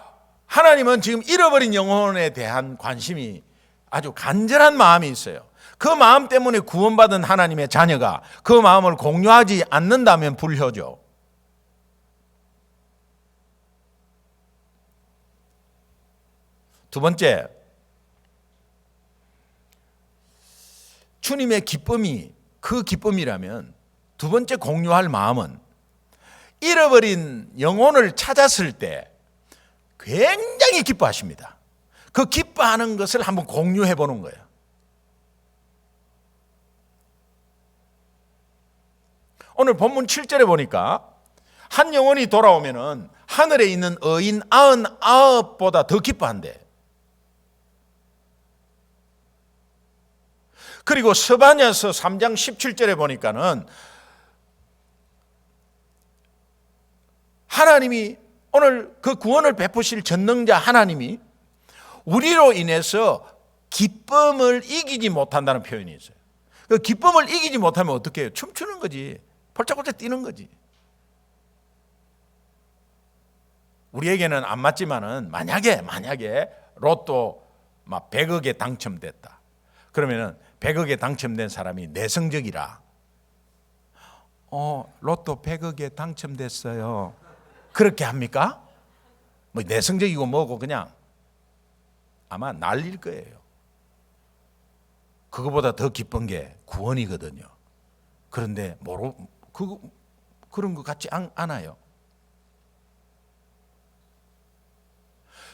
하나님은 지금 잃어버린 영혼에 대한 관심이 아주 간절한 마음이 있어요. 그 마음 때문에 구원받은 하나님의 자녀가 그 마음을 공유하지 않는다면 불효죠. 두 번째, 주님의 기쁨이 그 기쁨이라면 두 번째 공유할 마음은 잃어버린 영혼을 찾았을 때 굉장히 기뻐하십니다. 그 기뻐하는 것을 한번 공유해 보는 거예요. 오늘 본문 7절에 보니까 한 영혼이 돌아오면은 하늘에 있는 어인 99보다 더 기뻐한대. 그리고 스바냐서 3장 17절에 보니까는 하나님이 오늘 그 구원을 베푸실 전능자 하나님이 우리로 인해서 기쁨을 이기지 못한다는 표현이 있어요. 그 기쁨을 이기지 못하면 어떻게 해요? 춤추는 거지. 펄짝펄짝 뛰는 거지. 우리에게는 안 맞지만은 만약에 로또 막 100억에 당첨됐다. 그러면은 100억에 당첨된 사람이 내성적이라. 로또 100억에 당첨됐어요. 그렇게 합니까? 뭐 내성적이고 뭐고 그냥 아마 난릴 거예요. 그거보다 더 기쁜 게 구원이거든요. 그런데 그런 것 같지 않아요.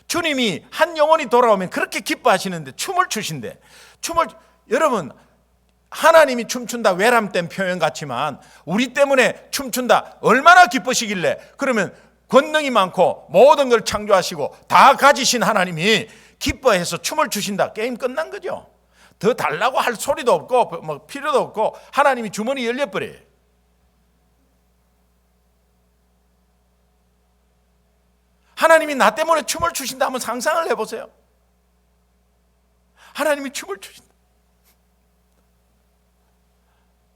주님이 한 영혼이 돌아오면 그렇게 기뻐하시는데 춤을 추신대. 여러분, 하나님이 춤춘다 외람된 표현 같지만 우리 때문에 춤춘다 얼마나 기쁘시길래. 그러면 권능이 많고 모든 걸 창조하시고 다 가지신 하나님이 기뻐해서 춤을 추신다. 게임 끝난 거죠. 더 달라고 할 소리도 없고 뭐 필요도 없고 하나님이 주머니 열려버려요. 하나님이 나 때문에 춤을 추신다 한번 상상을 해보세요. 하나님이 춤을 추신다.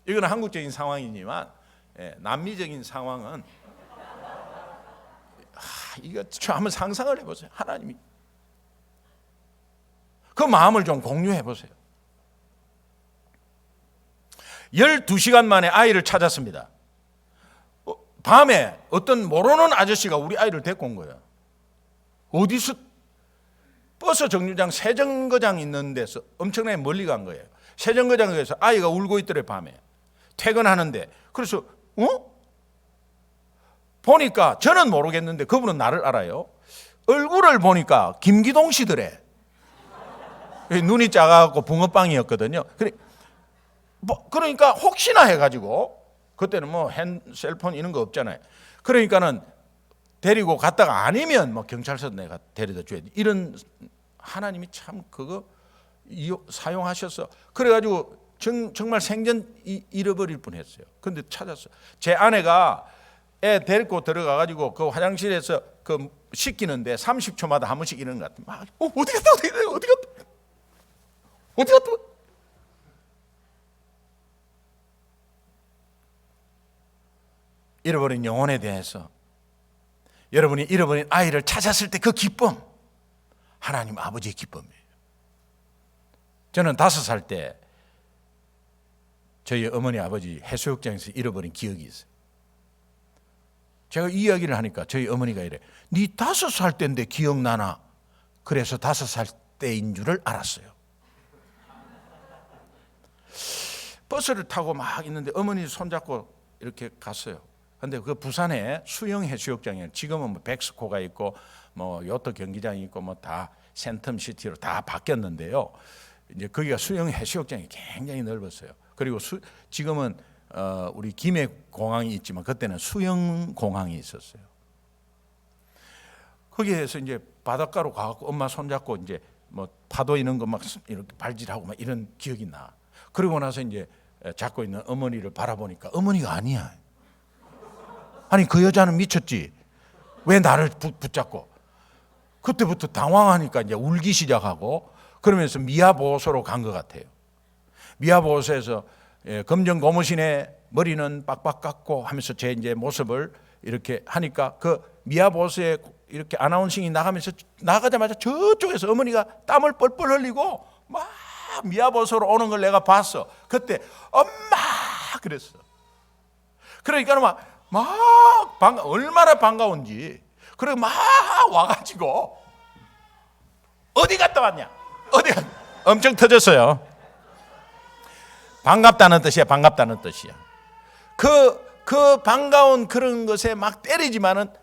이건 한국적인 상황이지만 남미적인 상황은 이거 한번 상상을 해보세요. 하나님이 그 마음을 좀 공유해 보세요. 12시간 만에 아이를 찾았습니다. 밤에 어떤 모르는 아저씨가 우리 아이를 데리고 온 거예요. 어디서 버스 정류장 세정거장 있는 데서 엄청나게 멀리 간 거예요. 세정거장에서 아이가 울고 있더래. 밤에 퇴근하는데. 그래서 보니까 저는 모르겠는데 그분은 나를 알아요. 얼굴을 보니까 김기동 씨더래. 눈이 작아갖고 붕어빵이었거든요. 그러니까 혹시나 해가지고 그때는 뭐 셀폰 이런 거 없잖아요. 그러니까는 데리고 갔다가 아니면 뭐 경찰서 내가 데려다 줘야 돼. 이런 하나님이 참 그거 사용하셔서 그래가지고 정말 생전 잃어버릴 뻔했어요. 근데 찾았어요. 제 아내가 애 데리고 들어가가지고 그 화장실에서 그 씻기는데 30초마다 한 번씩 이러는 것 같아. 어디 갔다? 잃어버린 영혼에 대해서 여러분이 잃어버린 아이를 찾았을 때 그 기쁨, 하나님 아버지의 기쁨이에요. 저는 5살 때 저희 어머니 아버지 해수욕장에서 잃어버린 기억이 있어요. 제가 이 이야기를 하니까 저희 어머니가 이래. 네 5살 때인데 기억나나? 그래서 5살 때인 줄을 알았어요. 버스를 타고 막 있는데 어머니 손잡고 이렇게 갔어요. 근데 그 부산에 수영 해수욕장에 지금은 뭐 백스코가 있고 뭐 요트 경기장이 있고 뭐 다 센텀시티로 다 바뀌었는데요. 이제 거기가 수영 해수욕장이 굉장히 넓었어요. 그리고 지금은 우리 김해 공항이 있지만 그때는 수영 공항이 있었어요. 거기에서 이제 바닷가로 가고 엄마 손잡고 이제 뭐 파도 이런 거 막 이렇게 발질하고 막 이런 기억이 나. 그러고 나서 이제 잡고 있는 어머니를 바라보니까 어머니가 아니야. 아니 그 여자는 미쳤지. 왜 나를 붙잡고? 그때부터 당황하니까 이제 울기 시작하고 그러면서 미아보호소로 간 것 같아요. 미아보호소에서 검정 고무신에 머리는 빡빡 깎고 하면서 제 이제 모습을 이렇게 하니까 그 미아보호소에 이렇게 아나운싱이 나가자마자 저쪽에서 어머니가 땀을 뻘뻘 흘리고 막 미아보호소로 오는 걸 내가 봤어. 그때 엄마 그랬어. 그러니까 얼마나 반가운지. 그리고 막 와가지고 어디 갔다 왔냐? 엄청 터졌어요. 반갑다는 뜻이야. 그 그 반가운 그런 것에 막 때리지만은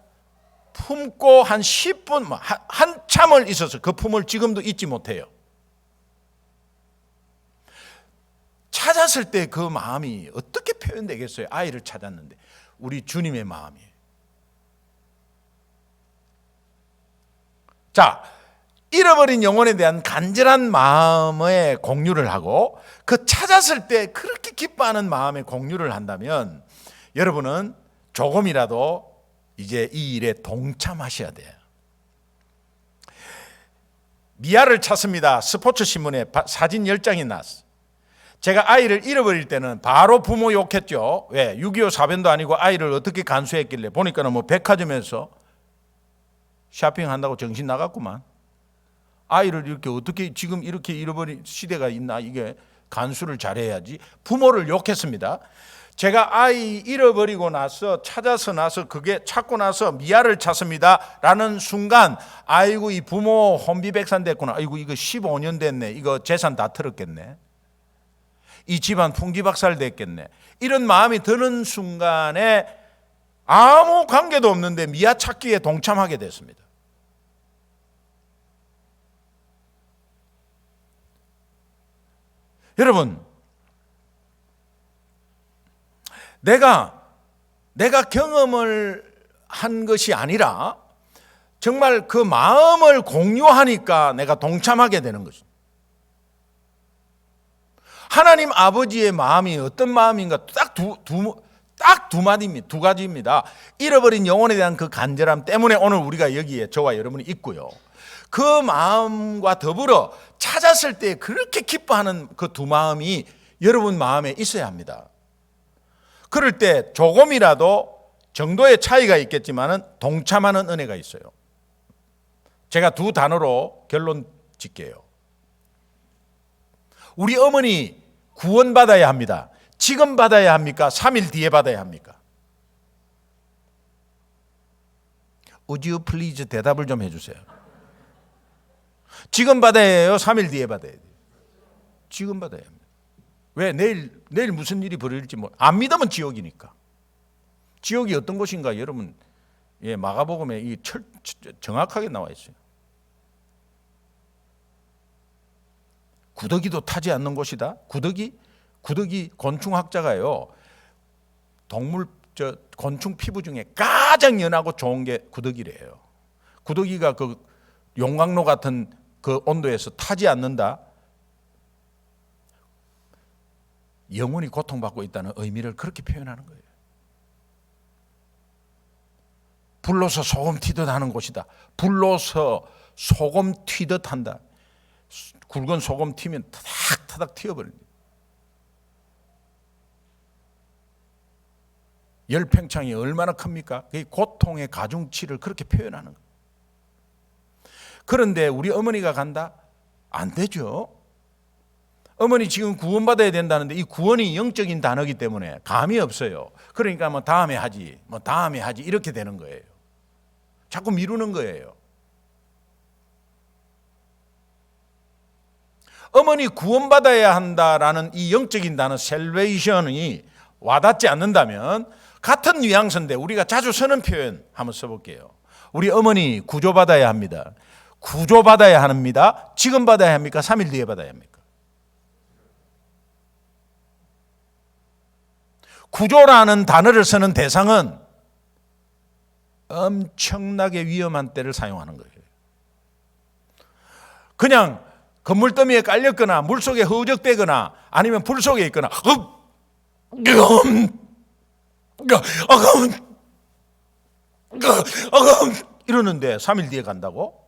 품고 한 10분 한참을 있어서 그 품을 지금도 잊지 못해요. 찾았을 때 그 마음이 어떻게 표현되겠어요? 아이를 찾았는데 우리 주님의 마음이에요. 자, 잃어버린 영혼에 대한 간절한 마음의 공유를 하고 그 찾았을 때 그렇게 기뻐하는 마음의 공유를 한다면 여러분은 조금이라도 이제 이 일에 동참하셔야 돼요. 미아를 찾습니다. 스포츠 신문에 사진 10장이 났어요. 제가 아이를 잃어버릴 때는 바로 부모 욕했죠. 왜? 6.25 사변도 아니고 아이를 어떻게 간수했길래. 보니까는 뭐 백화점에서 쇼핑한다고 정신 나갔구만. 아이를 이렇게 어떻게 지금 이렇게 잃어버린 시대가 있나. 이게 간수를 잘해야지. 부모를 욕했습니다. 제가 아이 잃어버리고 나서 찾아서 나서 그게 찾고 나서 미아를 찾습니다 라는 순간 아이고 이 부모 혼비백산 됐구나. 아이고 이거 15년 됐네. 이거 재산 다 털었겠네. 이 집안 풍지박살 됐겠네. 이런 마음이 드는 순간에 아무 관계도 없는데 미아 찾기에 동참하게 됐습니다. 여러분, 내가 경험을 한 것이 아니라 정말 그 마음을 공유하니까 내가 동참하게 되는 것입니다. 하나님 아버지의 마음이 어떤 마음인가 딱 두 마디입니다. 두 가지입니다. 잃어버린 영혼에 대한 그 간절함 때문에 오늘 우리가 여기에 저와 여러분이 있고요. 그 마음과 더불어 찾았을 때 그렇게 기뻐하는 그 두 마음이 여러분 마음에 있어야 합니다. 그럴 때 조금이라도 정도의 차이가 있겠지만 동참하는 은혜가 있어요. 제가 두 단어로 결론 짓게요. 우리 어머니 구원받아야 합니다. 지금 받아야 합니까? 3일 뒤에 받아야 합니까? Would you please 대답을 좀 해주세요. 지금 받아야 해요? 3일 뒤에 받아야 돼요? 지금 받아야 합니다. 왜? 내일 무슨 일이 벌어질지 안 믿으면 지옥이니까. 지옥이 어떤 곳인가 여러분 마가복음에 이 정확하게 나와 있어요. 구더기도 타지 않는 곳이다. 구더기 곤충학자가요. 곤충 피부 중에 가장 연하고 좋은 게 구더기래요. 구더기가 그 용광로 같은 그 온도에서 타지 않는다. 영혼이 고통받고 있다는 의미를 그렇게 표현하는 거예요. 불로서 소금 튀듯 하는 곳이다. 불로서 소금 튀듯 한다. 굵은 소금 튀면 타닥타닥 튀어버립니다. 열팽창이 얼마나 큽니까? 그 고통의 가중치를 그렇게 표현하는 거예요. 그런데 우리 어머니가 간다? 안 되죠. 어머니 지금 구원받아야 된다는데 이 구원이 영적인 단어이기 때문에 감이 없어요. 그러니까 뭐 다음에 하지 이렇게 되는 거예요. 자꾸 미루는 거예요. 어머니 구원받아야 한다라는 이 영적인 단어 셀베이션이 와닿지 않는다면 같은 뉘앙스인데 우리가 자주 쓰는 표현 한번 써볼게요. 우리 어머니 구조받아야 합니다. 구조받아야 합니다. 지금 받아야 합니까? 3일 뒤에 받아야 합니까? 구조라는 단어를 쓰는 대상은 엄청나게 위험한 때를 사용하는 거예요. 그냥 건물더미에 깔렸거나 물속에 허우적대거나 아니면 불 속에 있거나 이러는데 3일 뒤에 간다고?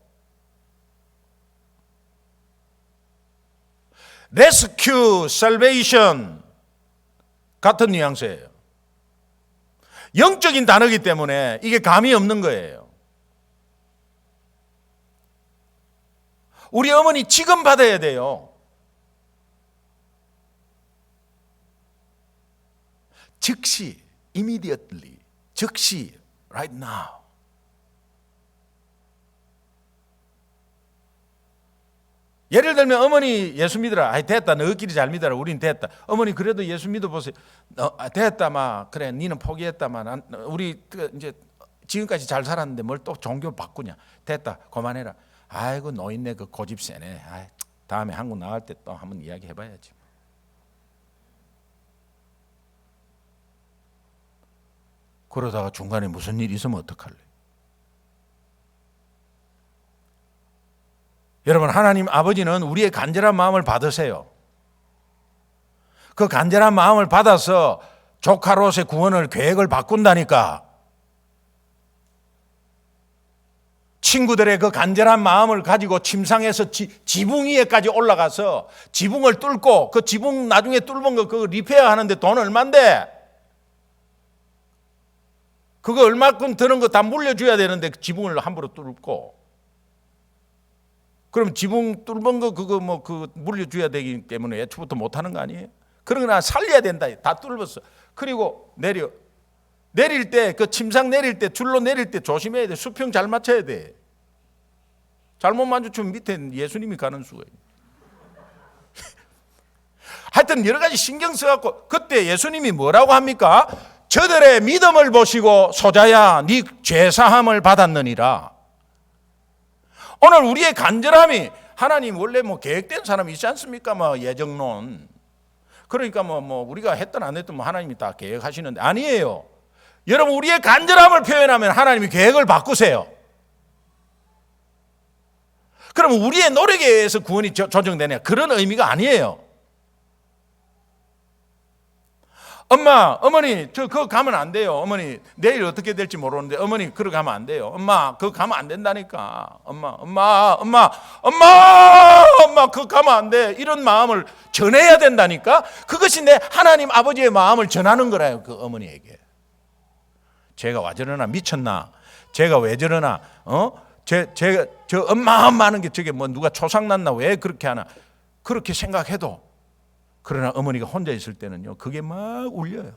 레스큐, 살베이션 같은 뉘앙스예요. 영적인 단어이기 때문에 이게 감이 없는 거예요. 우리 어머니 지금 받아야 돼요. 즉시, immediately, 즉시, right now. 예를 들면 어머니 예수 믿으라. 아이 됐다. 너희끼리 잘 믿어라. 우린 됐다. 어머니 그래도 예수 믿어보세요. 됐다. 마 그래 니는 포기했다. 마 우리 이제 지금까지 잘 살았는데 뭘 또 종교 바꾸냐. 됐다. 그만해라. 아이고 노인네 그 고집 세네. 아이, 다음에 한국 나갈 때 또 한번 이야기 해봐야지. 그러다가 중간에 무슨 일이 있으면 어떡할래? 여러분, 하나님 아버지는 우리의 간절한 마음을 받으세요. 그 간절한 마음을 받아서 조카롯의 구원을 계획을 바꾼다니까. 친구들의 그 간절한 마음을 가지고 침상에서 지붕 위에까지 올라가서 지붕을 뚫고 그 지붕 나중에 뚫은 거 그거 리페어 하는데 돈 얼만데? 그거 얼마큼 드는 거 다 물려줘야 되는데 지붕을 함부로 뚫고, 그럼 지붕 뚫은 거 그거 뭐 그 물려줘야 되기 때문에 애초부터 못하는 거 아니에요? 그러나 살려야 된다. 다 뚫었어. 그리고 내릴 때 그 침상 내릴 때 줄로 내릴 때 조심해야 돼. 수평 잘 맞춰야 돼. 잘못 맞추면 밑에 예수님이 가는 수가 있어요. 하여튼 여러 가지 신경 써갖고 그때 예수님이 뭐라고 합니까? 저들의 믿음을 보시고 소자야 네 죄사함을 받았느니라. 오늘 우리의 간절함이, 하나님 원래 뭐 계획된 사람이 있지 않습니까? 뭐 예정론. 그러니까 뭐 우리가 했든 안 했든 뭐 하나님이 다 계획하시는데 아니에요. 여러분, 우리의 간절함을 표현하면 하나님이 계획을 바꾸세요. 그러면 우리의 노력에 의해서 구원이 조정되냐? 그런 의미가 아니에요. 어머니, 저 그거 가면 안 돼요. 어머니, 내일 어떻게 될지 모르는데, 어머니, 그거 가면 안 돼요. 엄마, 그거 가면 안 된다니까. 엄마, 그거 가면 안 돼. 이런 마음을 전해야 된다니까. 그것이 내 하나님 아버지의 마음을 전하는 거라요. 그 어머니에게. 제가 와 저러나, 미쳤나? 제가 왜 저러나? 저 엄마 하는 게 저게 뭐 누가 초상났나? 왜 그렇게 하나? 그렇게 생각해도, 그러나 어머니가 혼자 있을 때는요, 그게 막 울려요.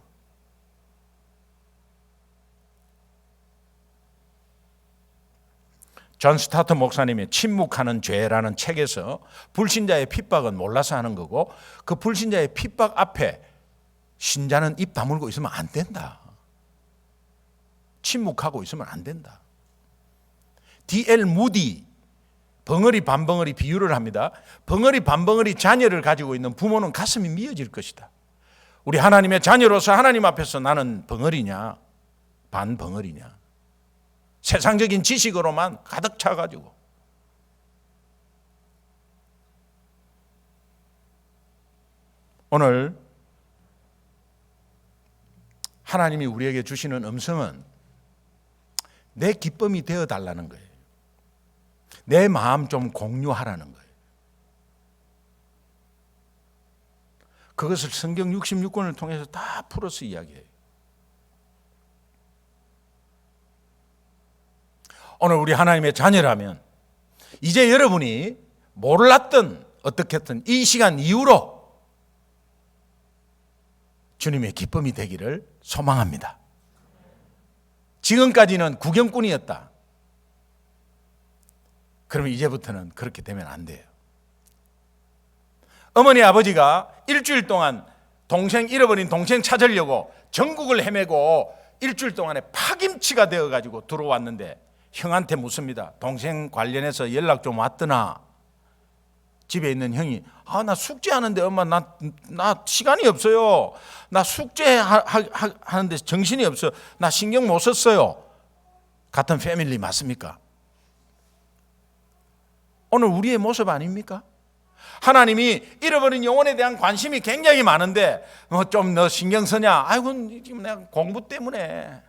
존 스타트 목사님의 침묵하는 죄라는 책에서 불신자의 핍박은 몰라서 하는 거고, 그 불신자의 핍박 앞에 신자는 입 다물고 있으면 안 된다. 침묵하고 있으면 안 된다. D.L. 무디 벙어리 반벙어리 비유를 합니다. 벙어리 반벙어리 자녀를 가지고 있는 부모는 가슴이 미어질 것이다. 우리 하나님의 자녀로서 하나님 앞에서 나는 벙어리냐 반벙어리냐, 세상적인 지식으로만 가득 차가지고. 오늘 하나님이 우리에게 주시는 음성은 내 기쁨이 되어달라는 거예요. 내 마음 좀 공유하라는 거예요. 그것을 성경 66권을 통해서 다 풀어서 이야기해요. 오늘 우리 하나님의 자녀라면 이제 여러분이 몰랐던 어떻게 했든 이 시간 이후로 주님의 기쁨이 되기를 소망합니다. 지금까지는 구경꾼이었다. 그러면 이제부터는 그렇게 되면 안 돼요. 어머니 아버지가 일주일 동안 동생 잃어버린 동생 찾으려고 전국을 헤매고 일주일 동안에 파김치가 되어가지고 들어왔는데 형한테 묻습니다. 동생 관련해서 연락 좀 왔더나? 집에 있는 형이 나 숙제하는데 엄마 나 시간이 없어요. 나 숙제하는데 정신이 없어요. 나 신경 못 썼어요. 같은 패밀리 맞습니까? 오늘 우리의 모습 아닙니까? 하나님이 잃어버린 영혼에 대한 관심이 굉장히 많은데 뭐 좀 너 신경 쓰냐? 아이고 지금 내가 공부 때문에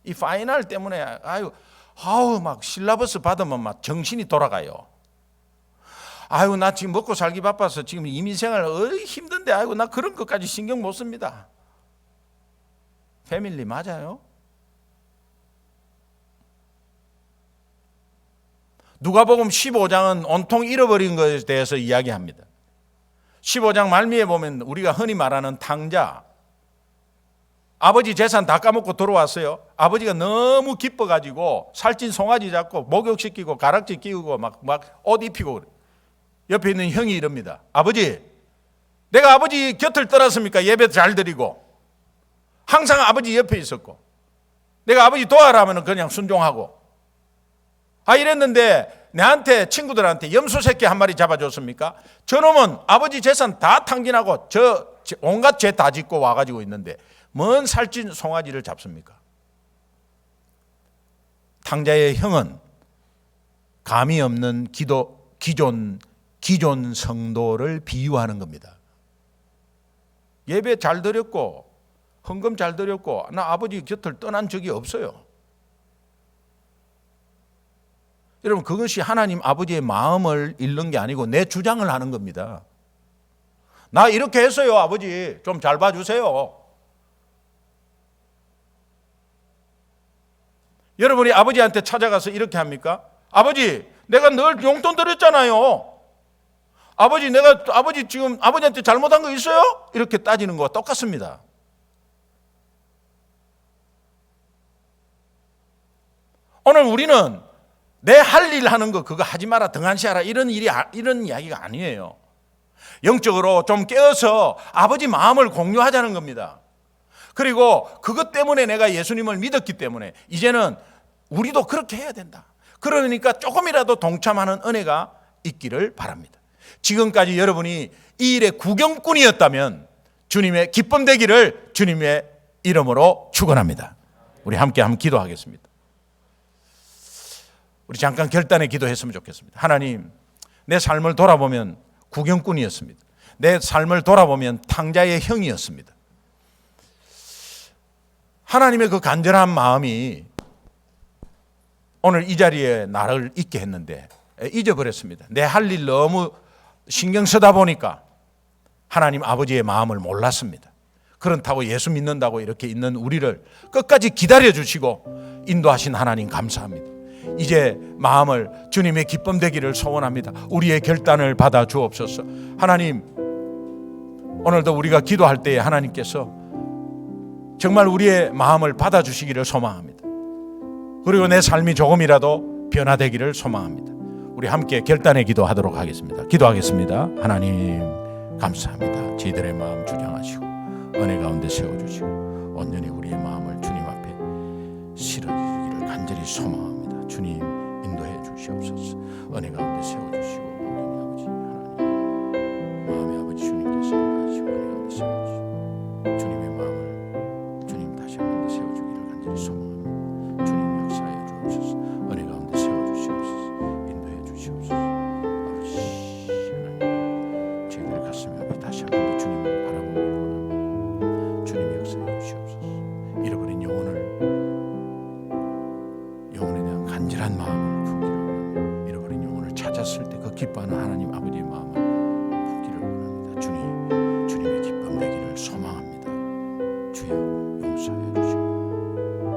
이 파이널 때문에 아우 막 실라버스 받으면 막 정신이 돌아가요. 아이고 나 지금 먹고 살기 바빠서 지금 이민생활 힘든데 아이고 나 그런 것까지 신경 못 씁니다. 패밀리 맞아요? 누가복음 15장은 온통 잃어버린 것에 대해서 이야기합니다. 15장 말미에 보면 우리가 흔히 말하는 탕자, 아버지 재산 다 까먹고 들어왔어요. 아버지가 너무 기뻐가지고 살찐 송아지 잡고 목욕시키고 가락지 끼우고 막 옷 입히고 그래. 옆에 있는 형이 이럽니다. 아버지, 내가 아버지 곁을 떠났습니까? 예배 잘 드리고 항상 아버지 옆에 있었고 내가 아버지 도와라 하면 그냥 순종하고 이랬는데 내한테 친구들한테 염소 새끼 한 마리 잡아줬습니까? 저놈은 아버지 재산 다 탕진하고 저 온갖 죄 다 짓고 와가지고 있는데 뭔 살찐 송아지를 잡습니까? 탕자의 형은 감이 없는 기존 성도를 비유하는 겁니다. 예배 잘 드렸고 헌금 잘 드렸고 나 아버지 곁을 떠난 적이 없어요. 여러분, 그것이 하나님 아버지의 마음을 잃는 게 아니고 내 주장을 하는 겁니다. 나 이렇게 했어요, 아버지. 좀 잘 봐주세요. 여러분이 아버지한테 찾아가서 이렇게 합니까? 아버지, 내가 늘 용돈 드렸잖아요. 아버지, 내가 지금 아버지한테 잘못한 거 있어요? 이렇게 따지는 거와 똑같습니다. 오늘 우리는 내 할 일 하는 거 그거 하지 마라, 등한시하라 이런 이야기가 아니에요. 영적으로 좀 깨어서 아버지 마음을 공유하자는 겁니다. 그리고 그것 때문에 내가 예수님을 믿었기 때문에 이제는 우리도 그렇게 해야 된다. 그러니까 조금이라도 동참하는 은혜가 있기를 바랍니다. 지금까지 여러분이 이 일의 구경꾼이었다면 주님의 기쁨 되기를 주님의 이름으로 축원합니다. 우리 함께 한번 기도하겠습니다. 우리 잠깐 결단의 기도했으면 좋겠습니다. 하나님, 내 삶을 돌아보면 구경꾼이었습니다. 내 삶을 돌아보면 탕자의 형이었습니다. 하나님의 그 간절한 마음이 오늘 이 자리에 나를 있게 했는데 잊어버렸습니다. 내 할 일 너무 신경 쓰다 보니까 하나님 아버지의 마음을 몰랐습니다. 그렇다고 예수 믿는다고 이렇게 있는 우리를 끝까지 기다려 주시고 인도하신 하나님 감사합니다. 이제 마음을 주님의 기쁨 되기를 소원합니다. 우리의 결단을 받아 주옵소서. 하나님, 오늘도 우리가 기도할 때에 하나님께서 정말 우리의 마음을 받아 주시기를 소망합니다. 그리고 내 삶이 조금이라도 변화되기를 소망합니다. 우리 함께 결단의 기도하도록 하겠습니다. 기도하겠습니다. 하나님 감사합니다. 저희들의 마음 주장하시고 은혜 가운데 세워주시고 온전히 우리의 마음을 주님 앞에 실어주기를 간절히 소망합니다. 주님 인도해 주시옵소서. 은혜 가운데 세워주시고 온전히 아버지 하나님 마음의 아버지 주님께서 인도하시고 은혜 가운데 세워주시고 주님의 마음을 주님 다시 한 번 더 세워주기를 간절히 소망합니다. 주님 역사해 주옵소서. 은혜 가운데 세워주시옵소서. 인도해 주시옵소서. 아버지 하나님 저희들의 가슴에 아버지 다시 한 번 더 주님을 바라보기를 원합니다. 주님 역사해 주시옵소서. 잃어버린 영혼에 대한 간절한 마음을 품기를 원합니다. 잃어버린 영혼을 찾았을 때 그 기뻐하는 하나님 아버지의 마음을 품기를 원합니다. 주님의 기쁨 되기를 소망합니다. 주여 용서해 주시옵소서.